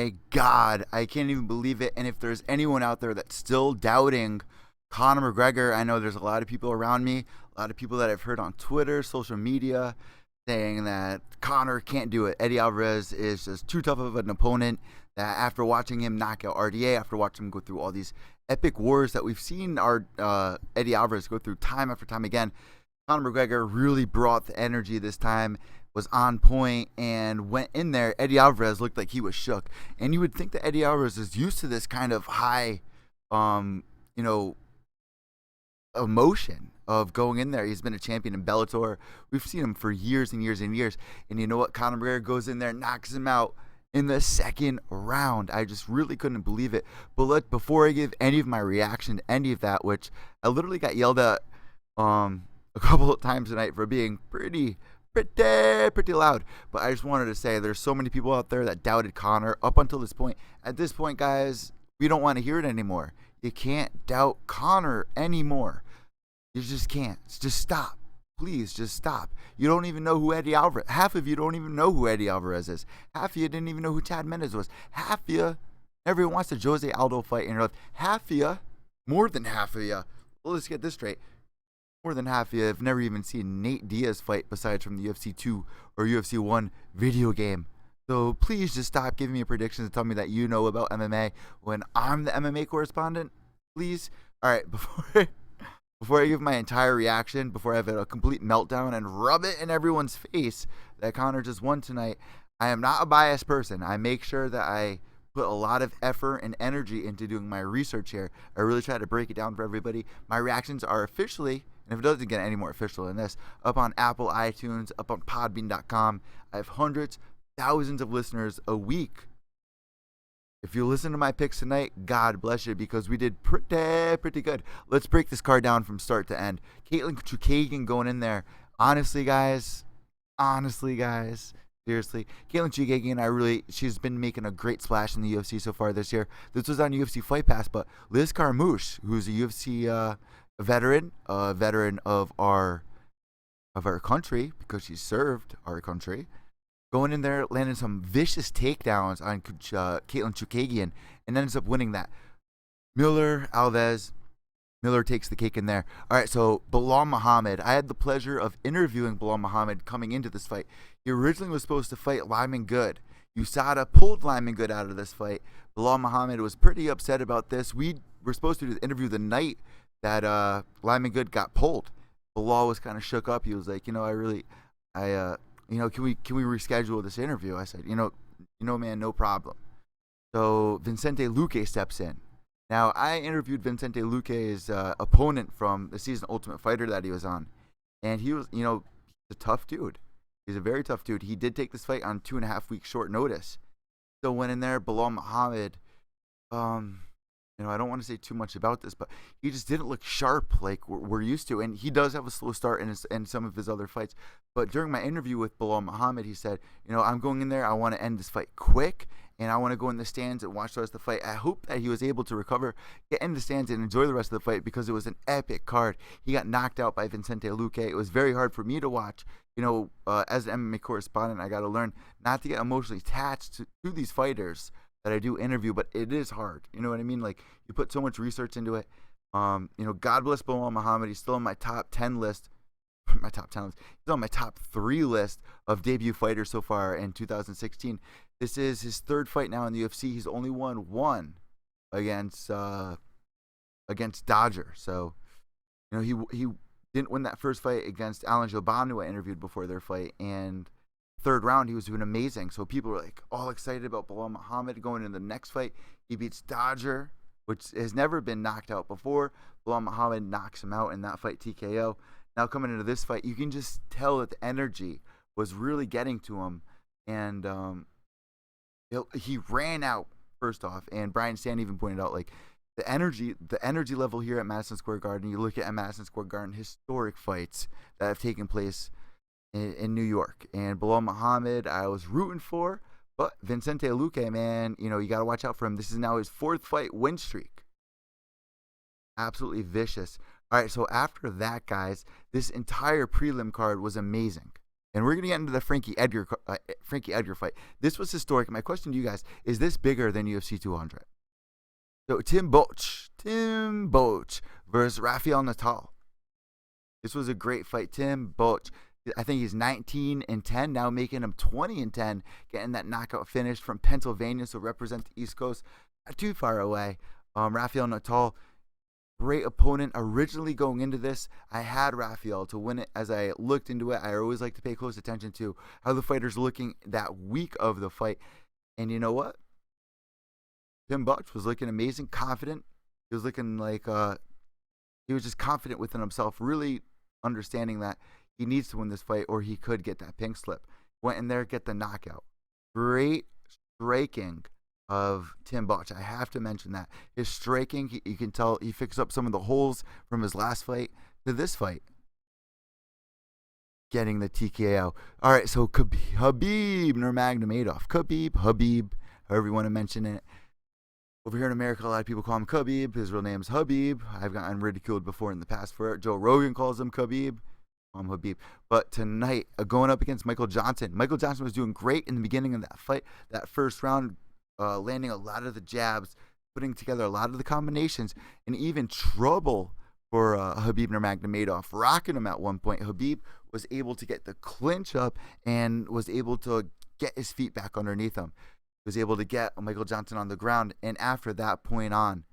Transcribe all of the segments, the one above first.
my God, I can't even believe it. And if there's anyone out there that's still doubting Conor McGregor, I know there's a lot of people around me, a lot of people that I've heard on Twitter, social media, saying that Conor can't do it. Eddie Alvarez is just too tough of an opponent. That after watching him knock out RDA, after watching him go through all these epic wars that we've seen our Eddie Alvarez go through time after time again, Conor McGregor really brought the energy this time, was on point, and went in there. Eddie Alvarez looked like he was shook. And you would think that Eddie Alvarez is used to this kind of high, emotion of going in there. He's been a champion in Bellator. We've seen him for years and years and years. And you know what? Conor McGregor goes in there, knocks him out in the second round. I just really couldn't believe it. But look, before I give any of my reaction to any of that, which I literally got yelled at a couple of times tonight for being pretty loud. But I just wanted to say there's so many people out there that doubted Conor up until this point. At this point, guys, we don't want to hear it anymore. You can't doubt Conor anymore. You just can't. Just stop. Please just stop. You don't even know who Eddie Alvarez. Half of you don't even know who Eddie Alvarez is. Half of you didn't even know who Chad Mendes was. Half of you never watched a Jose Aldo fight in your life. Half of you, more than half of you. Well, let's get this straight. More than half of you have never even seen Nate Diaz fight besides from the UFC 2 or UFC 1 video game. So please just stop giving me predictions and tell me that you know about MMA when I'm the MMA correspondent. Please. All right, before I give my entire reaction, before I have a complete meltdown and rub it in everyone's face that Conor just won tonight, I am not a biased person. I make sure that I put a lot of effort and energy into doing my research here. I really try to break it down for everybody. My reactions are officially, and if it doesn't get any more official than this, up on Apple, iTunes, up on podbean.com. I have hundreds, thousands of listeners a week. If you listen to my picks tonight, God bless you, because we did pretty good. Let's break this card down from start to end. Katlyn Chookagian going in there. Honestly, guys, seriously, Katlyn Chookagian, she's been making a great splash in the UFC so far this year. This was on UFC Fight Pass, but Liz Carmouche, who's a UFC veteran of our country, because she served our country, going in there, landing some vicious takedowns on Katlyn Chookagian, and ends up winning that. Miller takes the cake in there. All right, so Belal Muhammad. I had the pleasure of interviewing Belal Muhammad coming into this fight. He originally was supposed to fight Lyman Good. USADA pulled Lyman Good out of this fight. Belal Muhammad was pretty upset about this. We were supposed to do the interview the night that Lyman Good got pulled. Belal was kind of shook up. He was like, can we reschedule this interview? I said, man, no problem. So Vicente Luque steps in. Now, I interviewed Vicente Luque's opponent from the season Ultimate Fighter that he was on. And he was, he's a tough dude. He's a very tough dude. He did take this fight on 2.5 weeks short notice. So went in there, Belal Muhammad, I don't want to say too much about this, but he just didn't look sharp like we're used to. And he does have a slow start in some of his other fights. But during my interview with Belal Muhammad, he said, I'm going in there. I want to end this fight quick, and I want to go in the stands and watch the rest of the fight. I hope that he was able to recover, get in the stands, and enjoy the rest of the fight, because it was an epic card. He got knocked out by Vicente Luque. It was very hard for me to watch. As an MMA correspondent, I got to learn not to get emotionally attached to these fighters that I do interview, but it is hard. You know what I mean? Like, you put so much research into it. God bless Belal Muhammad. He's still on my top 10 list. My top 10 list. He's on my top 3 list of debut fighters so far in 2016. This is his 3rd fight now in the UFC. He's only won 1 against Dodger. So, he didn't win that first fight against Alan Gilbane, who I interviewed before their fight, and 3rd round, he was doing amazing. So people were like all excited about Belal Muhammad going into the next fight. He beats Dodger, which has never been knocked out before. Belal Muhammad knocks him out in that fight, TKO. Now coming into this fight, you can just tell that the energy was really getting to him. And he ran out, first off. And Brian Sand even pointed out, like, the energy level here at Madison Square Garden. You look at Madison Square Garden, historic fights that have taken place in New York, and Belal Muhammad I was rooting for, but Vicente Luque, man, you got to watch out for him. This is now his 4th fight win streak. Absolutely vicious. All right, so after that, guys, this entire prelim card was amazing. And we're going to get into the Frankie Edgar fight. This was historic. My question to you guys, is this bigger than UFC 200? So Tim Boetsch versus Rafael Natal. This was a great fight. Tim Boetsch, I think he's 19-10, now making him 20-10, getting that knockout finish from Pennsylvania, so represent the East Coast, not too far away. Rafael Natal, great opponent. Originally going into this, I had Rafael to win it. As I looked into it, I always like to pay close attention to how the fighter's looking that week of the fight. And you know what? Tim Boetsch was looking amazing, confident. He was looking like he was just confident within himself, really understanding that he needs to win this fight or he could get that pink slip. Went in there, get the knockout. Great striking of Tim Boetsch. I have to mention that. His striking, you can tell he fixed up some of the holes from his last fight to this fight. Getting the TKO. All right, so Khabib Nurmagomedov. Khabib, however you want to mention it. Over here in America, a lot of people call him Khabib. His real name's Habib. I've gotten ridiculed before in the past for it. Joe Rogan calls him Khabib. I'm Habib. But tonight, going up against Michael Johnson. Michael Johnson was doing great in the beginning of that fight. That first round, landing a lot of the jabs, putting together a lot of the combinations, and even trouble for Khabib Nurmagomedov, rocking him at one point. Khabib was able to get the clinch up and was able to get his feet back underneath him. Was able to get Michael Johnson on the ground, and after that point on,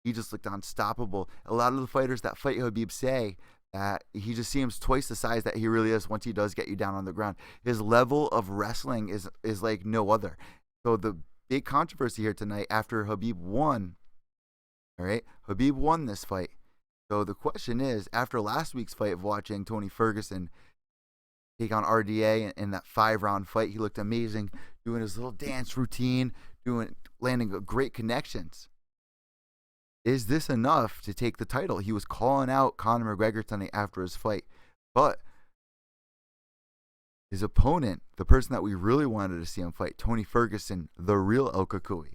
he just looked unstoppable. A lot of the fighters that fight Khabib say that he just seems twice the size that he really is once he does get you down on the ground. His level of wrestling is like no other. So the big controversy here tonight after Khabib won, all right, Khabib won this fight. So the question is, after last week's fight of watching Tony Ferguson take on RDA in that 5-round fight, he looked amazing, doing his little dance routine, landing great connections. Is this enough to take the title? He was calling out Conor McGregor tonight after his fight, but his opponent, the person that we really wanted to see him fight, Tony Ferguson, the real El Cucuy,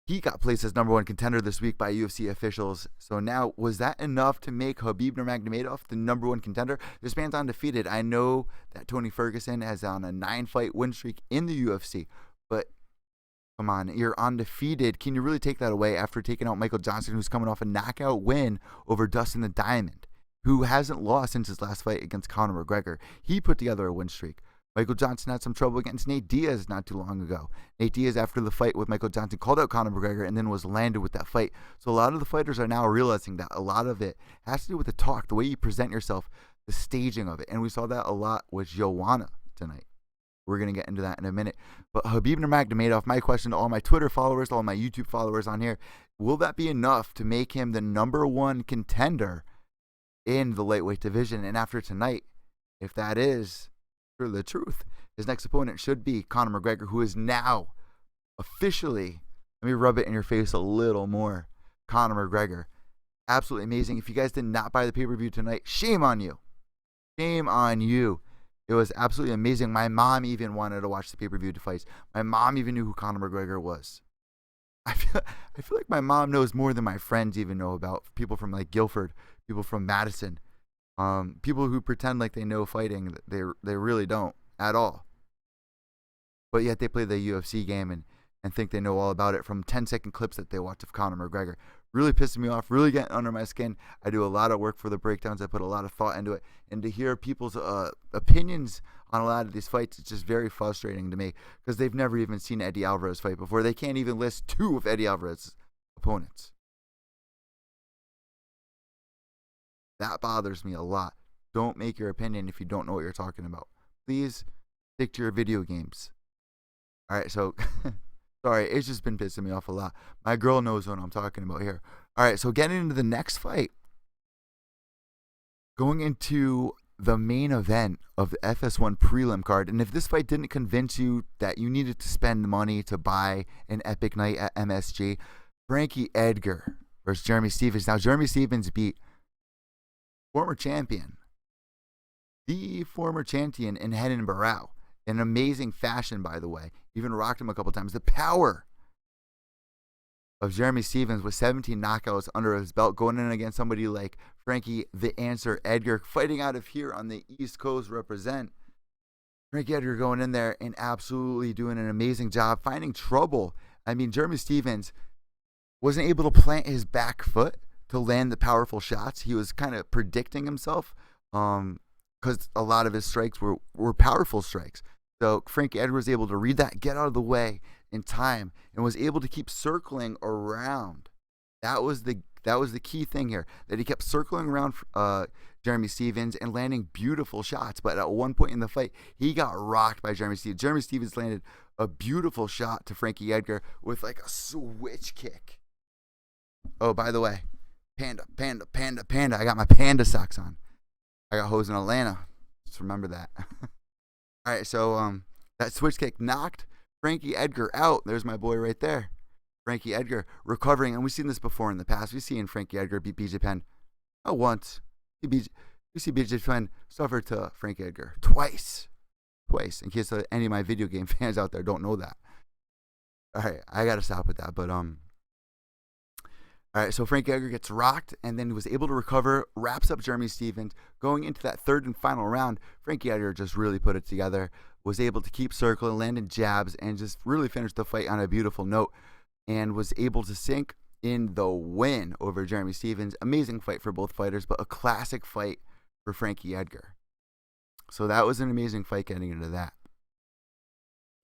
he got placed as #1 contender this week by UFC officials. So now, was that enough to make Khabib Nurmagomedov the #1 contender? This man's undefeated. I know that Tony Ferguson has on a 9-fight win streak in the UFC, but come on, you're undefeated. Can you really take that away after taking out Michael Johnson, who's coming off a knockout win over Dustin the Diamond, who hasn't lost since his last fight against Conor McGregor? He put together a win streak. Michael Johnson had some trouble against Nate Diaz not too long ago. Nate Diaz, after the fight with Michael Johnson, called out Conor McGregor and then was landed with that fight. So a lot of the fighters are now realizing that a lot of it has to do with the talk, the way you present yourself, the staging of it. And we saw that a lot with Joanna tonight. We're going to get into that in a minute. But Khabib Nurmagomedov, my question to all my Twitter followers, to all my YouTube followers on here, will that be enough to make him the #1 contender in the lightweight division? And after tonight, if that is the truth, his next opponent should be Conor McGregor, who is now officially, let me rub it in your face a little more, Conor McGregor. Absolutely amazing. If you guys did not buy the pay-per-view tonight, shame on you. Shame on you. It was absolutely amazing. My mom even wanted to watch the pay-per-view fights. My mom even knew who Conor McGregor was. I feel like my mom knows more than my friends even know about. People from like Guilford, people from Madison. People who pretend like they know fighting, they really don't at all. But yet they play the UFC game and think they know all about it from 10-second clips that they watch of Conor McGregor. Really pissing me off, really getting under my skin. I do a lot of work for the breakdowns. I put a lot of thought into it. And to hear people's opinions on a lot of these fights, it's just very frustrating to me because they've never even seen Eddie Alvarez fight before. They can't even list 2 of Eddie Alvarez's opponents. That bothers me a lot. Don't make your opinion if you don't know what you're talking about. Please stick to your video games. All right, so sorry, it's just been pissing me off a lot. My girl knows what I'm talking about here. All right, so getting into the next fight. Going into the main event of the FS1 prelim card. And if this fight didn't convince you that you needed to spend money to buy an epic night at MSG, Frankie Edgar versus Jeremy Stephens. Now, Jeremy Stephens beat former champion, the former champion in Renan Barão, in an amazing fashion, by the way. Even rocked him a couple times. The power of Jeremy Stephens with 17 knockouts under his belt, going in against somebody like Frankie the Answer Edgar, fighting out of here on the East Coast, represent Frankie Edgar going in there and absolutely doing an amazing job finding trouble. I mean, Jeremy Stephens wasn't able to plant his back foot to land the powerful shots. He was kind of predicting himself because a lot of his strikes were powerful strikes. So Frankie Edgar was able to read that, get out of the way in time, and was able to keep circling around. That was the key thing here, that he kept circling around Jeremy Stephens and landing beautiful shots. But at one point in the fight, he got rocked by Jeremy Stephens. Jeremy Stephens landed a beautiful shot to Frankie Edgar with like a switch kick. Oh, by the way, panda. I got my panda socks on. I got hosed in Atlanta. Just remember that. All right, so that switch kick knocked Frankie Edgar out. There's my boy right there. Frankie Edgar recovering, and we've seen this before in the past. We've seen Frankie Edgar beat BJ Penn once. We see BJ Penn suffer to Frankie Edgar twice. In case any of my video game fans out there don't know that. All right, I got to stop with that. But all right, so Frankie Edgar gets rocked and then was able to recover, wraps up Jeremy Stephens. Going into that third and final round, Frankie Edgar just really put it together, was able to keep circling, landing jabs, and just really finished the fight on a beautiful note, and was able to sink in the win over Jeremy Stephens. Amazing fight for both fighters, but a classic fight for Frankie Edgar. So that was an amazing fight getting into that.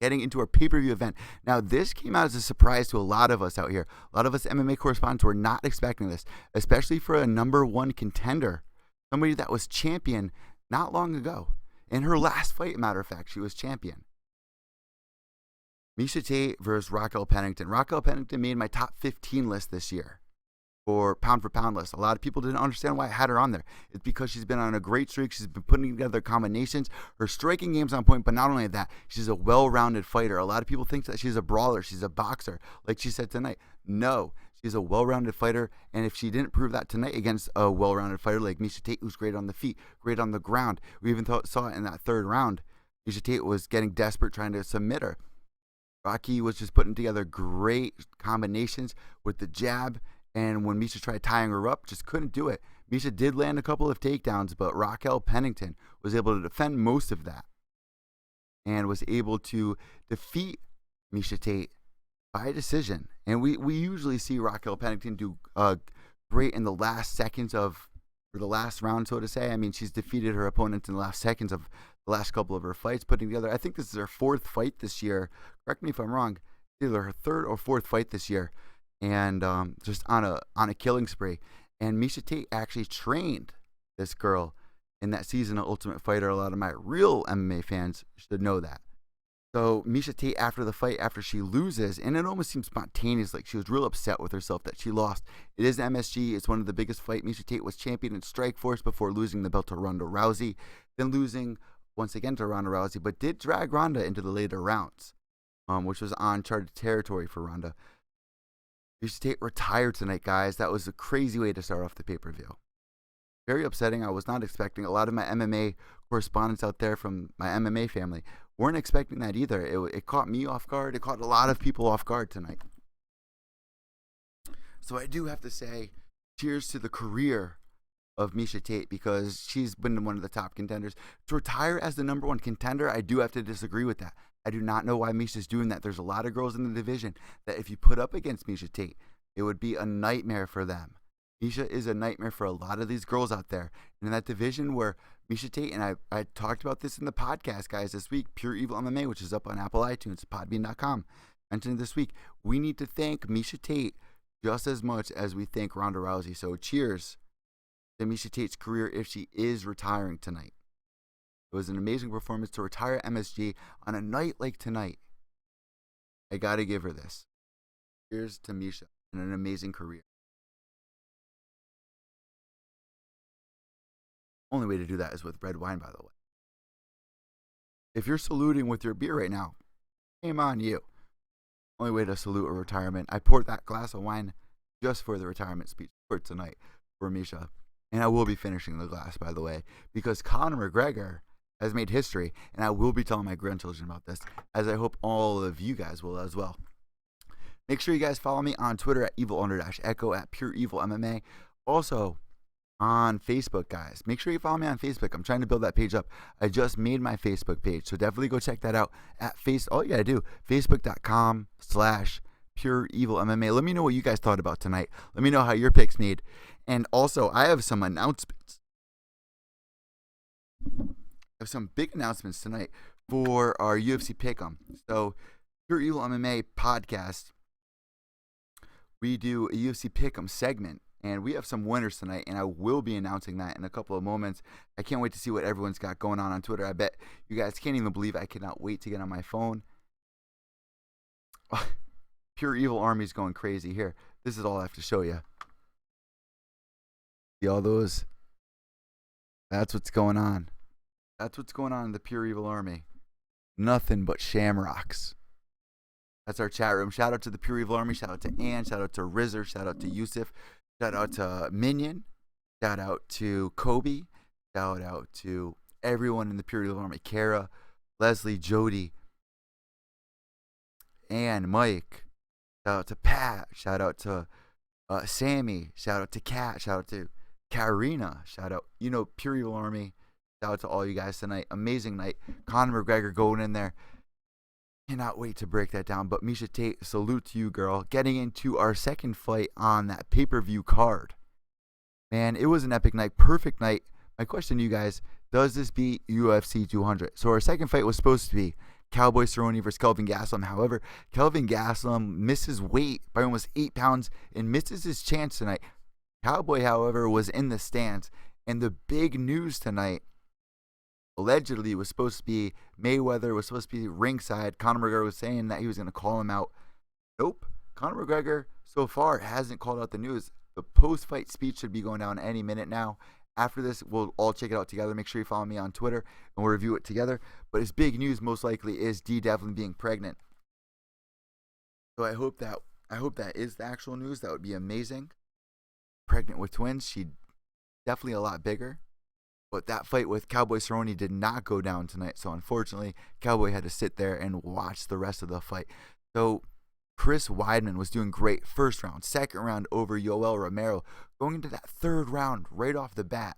Getting into our pay-per-view event. Now, this came out as a surprise to a lot of us out here. A lot of us MMA correspondents were not expecting this, especially for a #1 contender, somebody that was champion not long ago. In her last fight, matter of fact, she was champion. Miesha Tate versus Raquel Pennington. Raquel Pennington made my top 15 list this year for pound list. A lot of people didn't understand why I had her on there. It's because she's been on a great streak. She's been putting together combinations. Her striking game's on point, but not only that, she's a well-rounded fighter. A lot of people think that she's a brawler. She's a boxer, like she said tonight. No, she's a well-rounded fighter, and if she didn't prove that tonight against a well-rounded fighter like Miesha Tate, who's great on the feet, great on the ground, we even saw it in that third round. Miesha Tate was getting desperate trying to submit her. Rocky was just putting together great combinations with the jab, and when Miesha tried tying her up, just couldn't do it. Miesha did land a couple of takedowns, but Raquel Pennington was able to defend most of that and was able to defeat Miesha Tate by decision. And we usually see Raquel Pennington do great in the last seconds of, or the last round, so to say. I mean, she's defeated her opponents in the last seconds of the last couple of her fights, putting together, I think this is her fourth fight this year. Correct me if I'm wrong. Either her third or fourth fight this year. And just on a killing spree. And Miesha Tate actually trained this girl in that season of Ultimate Fighter. A lot of my real MMA fans should know that. So Miesha Tate, after the fight, after she loses, and it almost seems spontaneous, like she was real upset with herself that she lost. It is MSG. It's one of the biggest fights. Miesha Tate was champion in Strikeforce before losing the belt to Ronda Rousey, then losing once again to Ronda Rousey, but did drag Ronda into the later rounds, which was uncharted territory for Ronda. Miesha Tate retired tonight, guys. That was a crazy way to start off the pay-per-view. Very upsetting. I was not expecting. A lot of my MMA correspondents out there from my MMA family weren't expecting that either. It caught me off guard. It caught a lot of people off guard tonight. So I do have to say, cheers to the career of Miesha Tate, because she's been one of the top contenders. To retire as the #1 contender, I do have to disagree with that. I do not know why Miesha's doing that. There's a lot of girls in the division that if you put up against Miesha Tate, it would be a nightmare for them. Miesha is a nightmare for a lot of these girls out there. And in that division where Miesha Tate, and I talked about this in the podcast, guys, this week, Pure Evil MMA, which is up on Apple iTunes, podbean.com, mentioned this week, we need to thank Miesha Tate just as much as we thank Ronda Rousey. So cheers to Miesha Tate's career if she is retiring tonight. It was an amazing performance to retire MSG on a night like tonight. I got to give her this. Cheers to Miesha and an amazing career. Only way to do that is with red wine, by the way. If you're saluting with your beer right now, shame on you. Only way to salute a retirement. I poured that glass of wine just for the retirement speech for tonight for Miesha. And I will be finishing the glass, by the way, because Conor McGregor has made history, and I will be telling my grandchildren about this, as I hope all of you guys will as well. Make sure you guys follow me on Twitter at evil_echo, at Pure Evil MMA. Also, on Facebook, guys. Make sure you follow me on Facebook. I'm trying to build that page up. I just made my Facebook page, so definitely go check that out at all you gotta do, facebook.com/Pure Evil MMA. Let me know what you guys thought about tonight. Let me know how your picks made. And also, I have some announcements. I have some big announcements tonight for our UFC pick'em. So, Pure Evil MMA podcast, we do a UFC pick'em segment, and we have some winners tonight, and I will be announcing that in a couple of moments. I can't wait to see what everyone's got going on Twitter. I bet you guys can't even believe I cannot wait to get on my phone. Pure Evil Army's going crazy here. This is all I have to show you. See all those? That's what's going on. That's what's going on in the Pure Evil Army. Nothing but shamrocks. That's our chat room. Shout out to the Pure Evil Army. Shout out to Ann. Shout out to Rizzer. Shout out to Yusuf. Shout out to Minion. Shout out to Kobe. Shout out to everyone in the Pure Evil Army. Kara, Leslie, Jody, Ann, Mike. Shout out to Pat. Shout out to Sammy. Shout out to Kat. Shout out to Karina. Shout out, Pure Evil Army. Shout out to all you guys tonight. Amazing night. Conor McGregor going in there. Cannot wait to break that down. But Misha Tate, salute to you, girl. Getting into our second fight on that pay-per-view card. Man, it was an epic night. Perfect night. My question to you guys, does this beat UFC 200? So our second fight was supposed to be Cowboy Cerrone versus Kelvin Gastelum. However, Kelvin Gastelum misses weight by almost 8 pounds and misses his chance tonight. Cowboy, however, was in the stands. And the big news tonight, allegedly, was supposed to be Mayweather, was supposed to be ringside. Conor McGregor was saying that he was going to call him out. Nope. Conor McGregor, so far, hasn't called out the news. The post-fight speech should be going down any minute now. After this, we'll all check it out together. Make sure you follow me on Twitter, and we'll review it together. But his big news, most likely, is D. Devlin being pregnant. So I hope that is the actual news. That would be amazing. Pregnant with twins. She definitely a lot bigger. But that fight with Cowboy Cerrone did not go down tonight. So unfortunately, Cowboy had to sit there and watch the rest of the fight. So Chris Weidman was doing great first round, second round over Yoel Romero. Going into that third round right off the bat,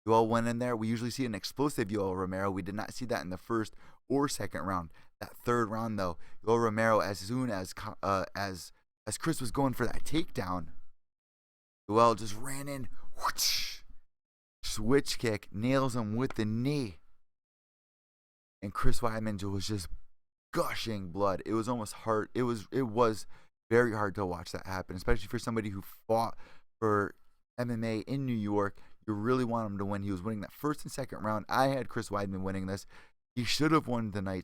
Yoel went in there. We usually see an explosive Yoel Romero. We did not see that in the first or second round. That third round, though, Yoel Romero, as soon as Chris was going for that takedown, Yoel just ran in, whoosh, switch kick, nails him with the knee. And Chris Weidman was just gushing blood. It was almost hard. It was very hard to watch that happen, especially for somebody who fought for MMA in New York. You really want him to win. He was winning that first and second round. I had Chris Weidman winning this. He should have won tonight.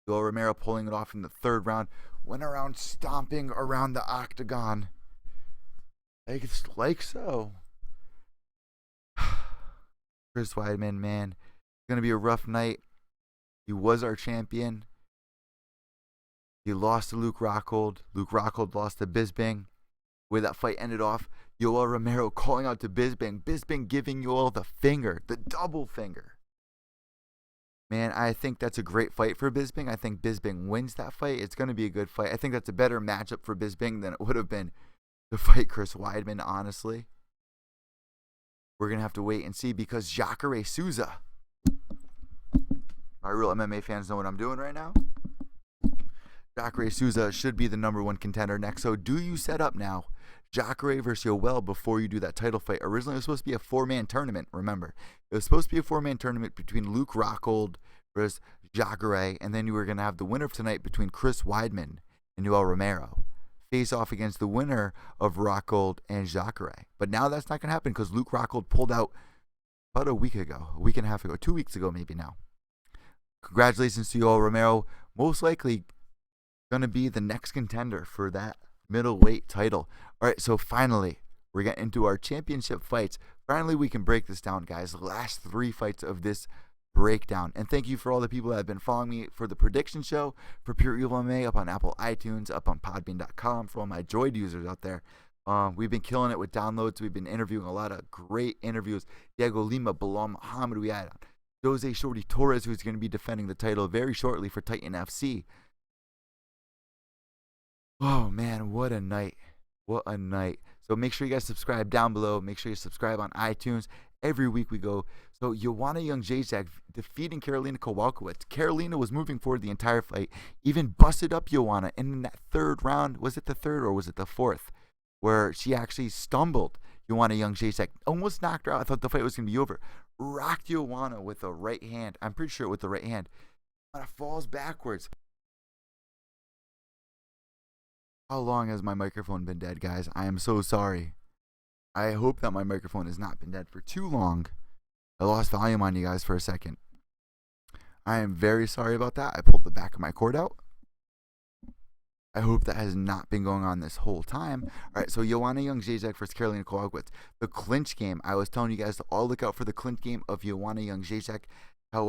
Yoel Romero pulling it off in the third round. Went around stomping around the octagon. Like so. Chris Weidman, man. It's going to be a rough night. He was our champion. He lost to Luke Rockhold. Luke Rockhold lost to Bisping. Where that fight ended off, Yoel Romero calling out to Bisping. Bisping giving Yoel the finger, the double finger. Man, I think that's a great fight for Bisping. I think Bisping wins that fight. It's going to be a good fight. I think that's a better matchup for Bisping than it would have been to fight Chris Weidman, honestly. We're going to have to wait and see because Jacare Souza. My real MMA fans know what I'm doing right now. Jacare Souza should be the #1 contender next. So do you set up now Jacare versus Yoel before you do that title fight? Originally, it was supposed to be a 4-man tournament, remember. It was supposed to be a 4-man tournament between Luke Rockhold versus Jacare, and then you were going to have the winner of tonight between Chris Weidman and Yoel Romero face off against the winner of Rockhold and Jacare. But now that's not going to happen because Luke Rockhold pulled out about a week and a half ago, 2 weeks ago maybe now. Congratulations to Yoel Romero. Most likely going to be the next contender for that middleweight title. All right, so finally, we're getting into our championship fights. Finally, we can break this down, guys. The last 3 fights of this breakdown. And thank you for all the people that have been following me for the prediction show for Pure Evil MMA up on Apple iTunes, up on Podbean.com, for all my Droid users out there. We've been killing it with downloads. We've been interviewing a lot of great interviews. Diego Lima, Bilal Muhammad, we had Jose Shorty Torres, who's going to be defending the title very shortly for Titan FC. Oh, man, what a night. What a night. So make sure you guys subscribe down below. Make sure you subscribe on iTunes. Every week we go. So Joanna Jędrzejczyk defeating Karolina Kowalkiewicz. Karolina was moving forward the entire fight, even busted up Joanna. And in that third round, was it the third or was it the fourth, where she actually stumbled Joanna Jędrzejczyk, almost knocked her out. I thought the fight was going to be over. Rocked Joanna with a right hand. I'm pretty sure with the right hand. Joanna falls backwards. How long has my microphone been dead, guys? I am so sorry. I hope that my microphone has not been dead for too long. I lost volume on you guys for a second. I am very sorry about that. I pulled the back of my cord out. I hope that has not been going on this whole time. All right, so Joanna Jędrzejczyk versus Karolina Kowalkiewicz. The clinch game. I was telling you guys to all look out for the clinch game of Joanna Jędrzejczyk. Of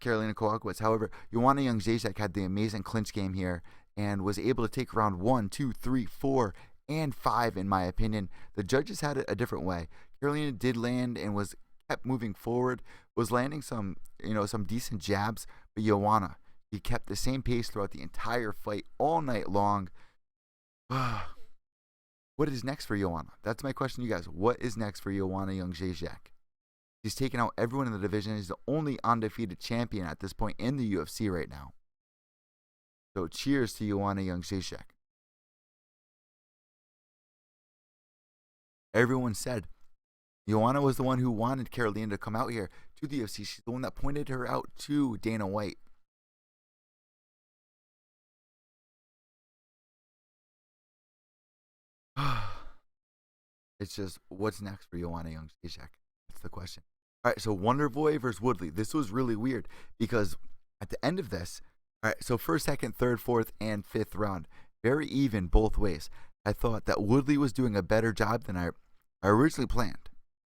Karolina Kowalkiewicz. However, Joanna Jędrzejczyk had the amazing clinch game here and was able to take round 1, 2, 3, 4, and 5, in my opinion. The judges had it a different way. Karolina did land and kept moving forward, was landing some decent jabs, but Joanna, he kept the same pace throughout the entire fight all night long. What is next for Joanna? That's my question to you guys. What is next for Joanna Jędrzejczyk? She's taken out everyone in the division. She's the only undefeated champion at this point in the UFC right now. So cheers to Joanna Jędrzejczyk. Everyone said Joanna was the one who wanted Karolina to come out here to the UFC. She's the one that pointed her out to Dana White. It's just, what's next for Joanna Jędrzejczyk? That's the question. All right, so Wonderboy versus Woodley. This was really weird because at the end of this, all right, so first, second, third, fourth, and fifth round, very even both ways. I thought that Woodley was doing a better job than I originally planned.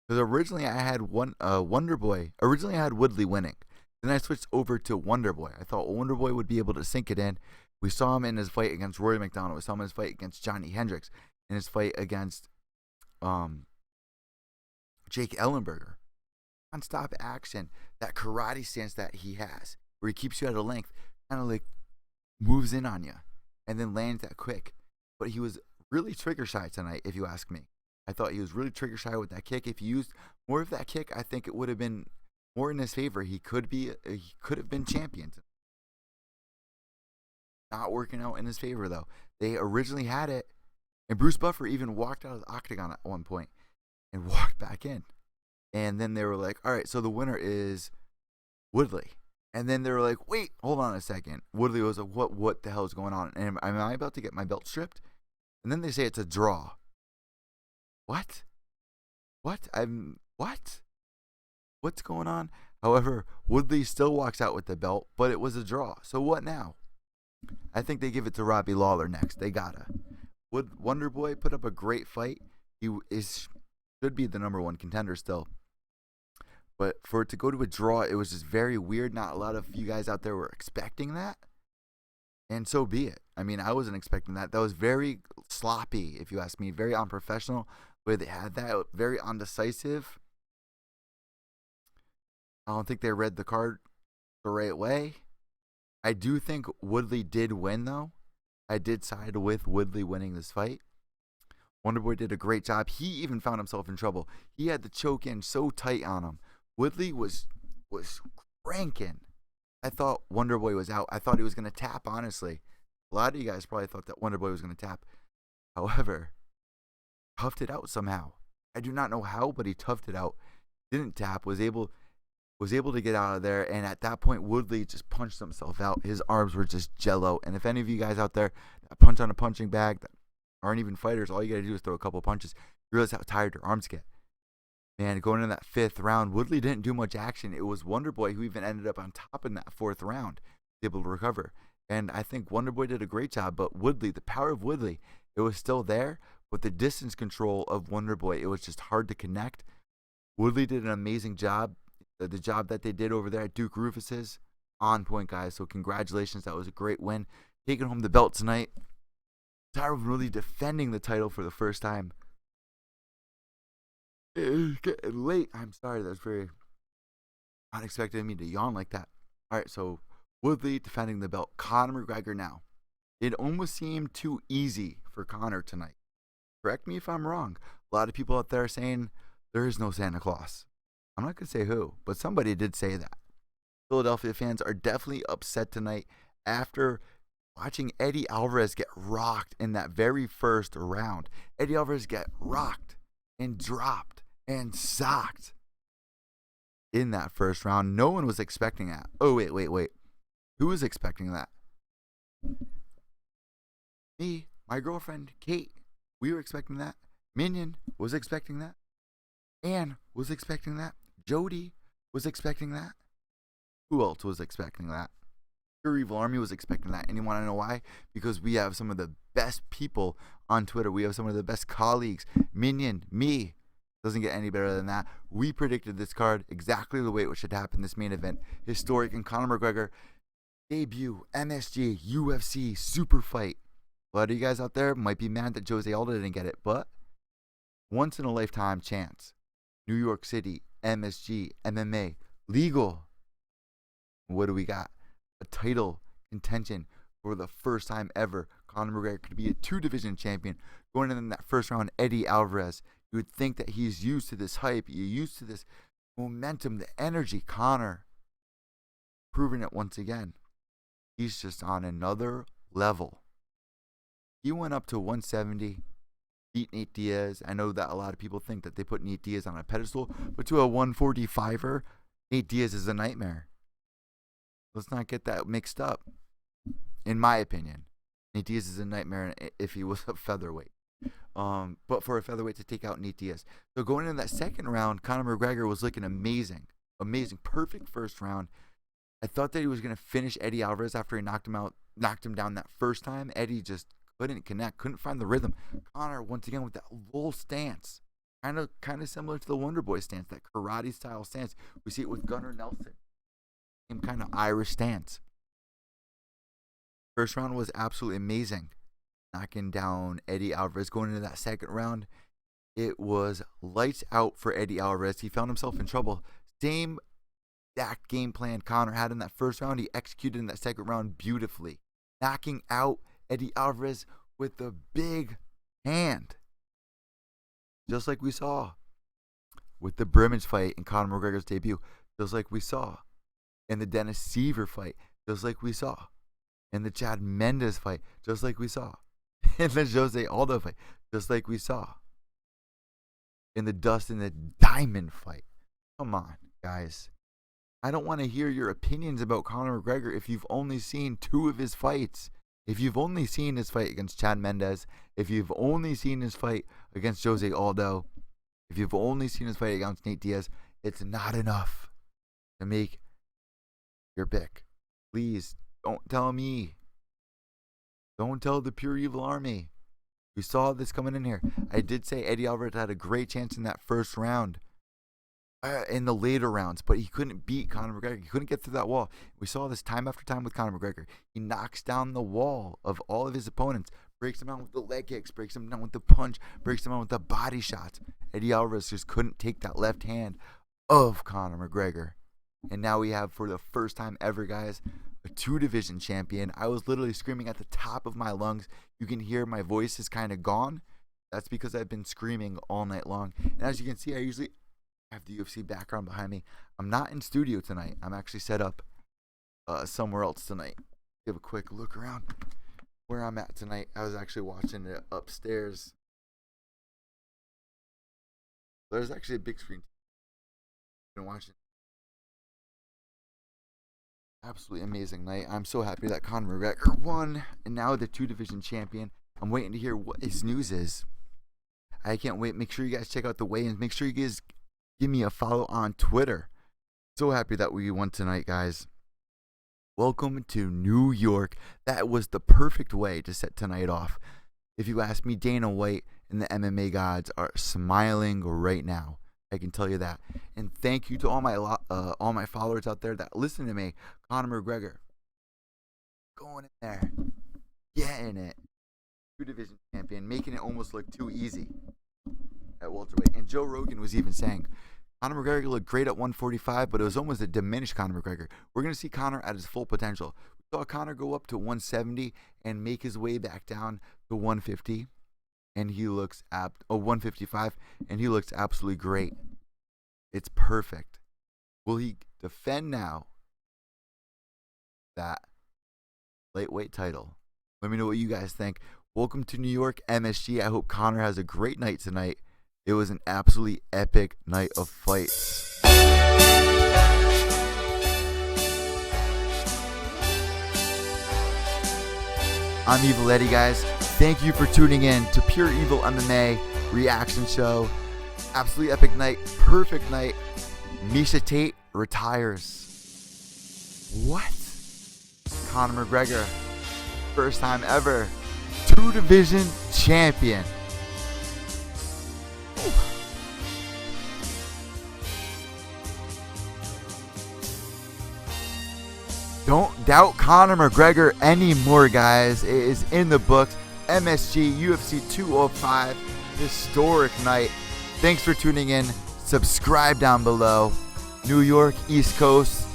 Because originally I had Wonderboy. Originally I had Woodley winning. Then I switched over to Wonderboy. I thought Wonderboy would be able to sink it in. We saw him in his fight against Rory McDonald. We saw him in his fight against Johnny Hendricks. In his fight against Jake Ellenberger. Non-stop action, that karate stance that he has, where he keeps you at a length, kind of like moves in on you, and then lands that quick. But he was really trigger shy tonight, if you ask me. I thought he was really trigger shy with that kick. If he used more of that kick, I think it would have been more in his favor. He could have been champion. Not working out in his favor though. They originally had it, and Bruce Buffer even walked out of the octagon at one point and walked back in. And then they were like, all right, so the winner is Woodley. And then they were like, wait, hold on a second. Woodley was like, what the hell is going on? Am I about to get my belt stripped? And then they say it's a draw. What? What? What's going on? However, Woodley still walks out with the belt, but it was a draw. So what now? I think they give it to Robbie Lawler next. They gotta. Wonderboy put up a great fight. He should be the number one contender still. But for it to go to a draw, it was just very weird. Not a lot of you guys out there were expecting that. And so be it. I mean, I wasn't expecting that. That was very sloppy, if you ask me. Very unprofessional. Where they had that. Very undecisive. I don't think they read the card the right way. I do think Woodley did win, though. I did side with Woodley winning this fight. Wonderboy did a great job. He even found himself in trouble. He had the choke in so tight on him. Woodley was cranking. I thought Wonderboy was out. I thought he was going to tap, honestly. A lot of you guys probably thought that Wonderboy was going to tap. However, toughed it out somehow. I do not know how, but he toughed it out. Didn't tap, was able to get out of there, and at that point, Woodley just punched himself out. His arms were just jello. And if any of you guys out there that punch on a punching bag that aren't even fighters, all you got to do is throw a couple punches. You realize how tired your arms get. Man, going into that fifth round, Woodley didn't do much action. It was Wonderboy who even ended up on top in that fourth round, able to recover. And I think Wonderboy did a great job, but Woodley, the power of Woodley, it was still there, but the distance control of Wonderboy, it was just hard to connect. Woodley did an amazing job. The job that they did over there at Duke Rufus's, on point, guys. So congratulations. That was a great win. Taking home the belt tonight. Tyron Woodley defending the title for the first time. It's getting late. I'm sorry. That was very unexpected of me to yawn like that. All right, so Woodley defending the belt. Conor McGregor now. It almost seemed too easy for Conor tonight. correct me if I'm wrong. A lot of people out there are saying there is no Santa Claus. I'm not going to say who, but somebody did say that. Philadelphia fans are definitely upset tonight after watching Eddie Alvarez get rocked in that very first round. Eddie Alvarez get rocked and dropped and socked in that first round. No one was expecting that. Oh, wait. Who was expecting that? Me, my girlfriend, Kate. We were expecting that. Minion was expecting that. Ann was expecting that. Jody was expecting that. Who else was expecting that? Your EVil Army was expecting that. And you want to know why? Because we have some of the best people on Twitter. We have some of the best colleagues. Minion, me. Doesn't get any better than that. We predicted this card exactly the way it should happen. This main event. Historic and Conor McGregor debut. MSG, UFC, super fight. A lot of you guys out there might be mad that Jose Aldo didn't get it. But once in a lifetime chance. New York City, MSG, MMA, legal. What do we got? A title contention for the first time ever. Conor McGregor could be a 2-division champion. Going in that first round, Eddie Alvarez. You would think that he's used to this hype. You're used to this momentum, the energy. Conor proving it once again. He's just on another level. He went up to 170. Beat Nate Diaz. I know that a lot of people think that they put Nate Diaz on a pedestal, but to a 145er, Nate Diaz is a nightmare. Let's not get that mixed up. In my opinion, Nate Diaz is a nightmare if he was a featherweight. But for a featherweight to take out Nate Diaz. So going into that second round, Conor McGregor was looking amazing. Amazing. Perfect first round. I thought that he was going to finish Eddie Alvarez after he knocked him down that first time. Eddie just couldn't connect, couldn't find the rhythm. Conor, once again, with that lull stance. Kind of similar to the Wonder Boy stance, that karate-style stance. We see it with Gunnar Nelson. Same kind of Irish stance. First round was absolutely amazing. Knocking down Eddie Alvarez. Going into that second round, it was lights out for Eddie Alvarez. He found himself in trouble. Same exact game plan Conor had in that first round. He executed in that second round beautifully. Knocking out Eddie Alvarez with the big hand. Just like we saw with the Brimage fight in Conor McGregor's debut. Just like we saw in the Dennis Seaver fight. Just like we saw in the Chad Mendes fight. Just like we saw in the Jose Aldo fight. Just like we saw in the Dustin the Diamond fight. Come on, guys. I don't want to hear your opinions about Conor McGregor if you've only seen 2 of his fights. If you've only seen his fight against Chad Mendes, if you've only seen his fight against Jose Aldo, if you've only seen his fight against Nate Diaz, it's not enough to make your pick. Please don't tell me. Don't tell the pure evil army. We saw this coming in here. I did say Eddie Alvarez had a great chance in that first round. In the later rounds, but he couldn't beat Conor McGregor. He couldn't get through that wall. We saw this time after time with Conor McGregor. He knocks down the wall of all of his opponents, breaks them down with the leg kicks, breaks them down with the punch, breaks them down with the body shots. Eddie Alvarez just couldn't take that left hand of Conor McGregor. And now we have, for the first time ever, guys, a 2-division champion. I was literally screaming at the top of my lungs. You can hear my voice is kind of gone. That's because I've been screaming all night long. And as you can see, I usually have the UFC background behind me. I'm not in studio tonight. I'm actually set up somewhere else tonight. Give a quick look around where I'm at tonight. I was actually watching it upstairs. There's actually a big screen. I've been watching. Absolutely amazing night. I'm so happy that Conor McGregor won, and now the 2-division champion. I'm waiting to hear what his news is. I can't wait. Make sure you guys check out the weigh-ins. Make sure you guys give me a follow on Twitter. So happy that we won tonight, guys. Welcome to New York. That was the perfect way to set tonight off. If you ask me, Dana White and the MMA gods are smiling right now. I can tell you that. And thank you to all my followers out there that listen to me. Conor McGregor, going in there, getting it. 2-division champion, making it almost look too easy at welterweight. And Joe Rogan was even saying Conor McGregor looked great at 145, but it was almost a diminished Conor McGregor. We're going to see Conor at his full potential. We saw Conor go up to 170 and make his way back down to 150. and he looks 155, and he looks absolutely great. It's perfect. Will he defend now that lightweight title? Let me know what you guys think. Welcome to New York, MSG. I hope Conor has a great night tonight. It was an absolutely epic night of fights. I'm Evil Eddie, guys. Thank you for tuning in to Pure EVil MMA reaction show. Absolutely epic night. Perfect night. Miesha Tate retires. What? Conor McGregor, first time ever, 2-division champion. Don't doubt Conor McGregor anymore, guys. It is in the books. MSG UFC 205, historic night. Thanks for tuning in. Subscribe down below. New York, East Coast,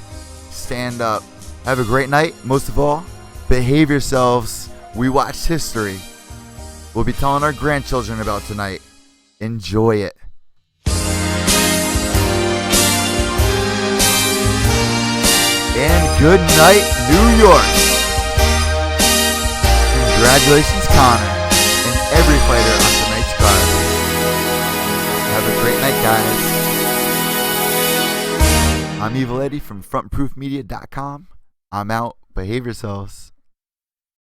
stand up. Have a great night. Most of all, behave yourselves. We watched history. We'll be telling our grandchildren about tonight. Enjoy it. And good night, New York. Congratulations, Conor, and every fighter on tonight's card. Have a great night, guys. I'm Evil Eddie from frontproofmedia.com. I'm out. Behave yourselves.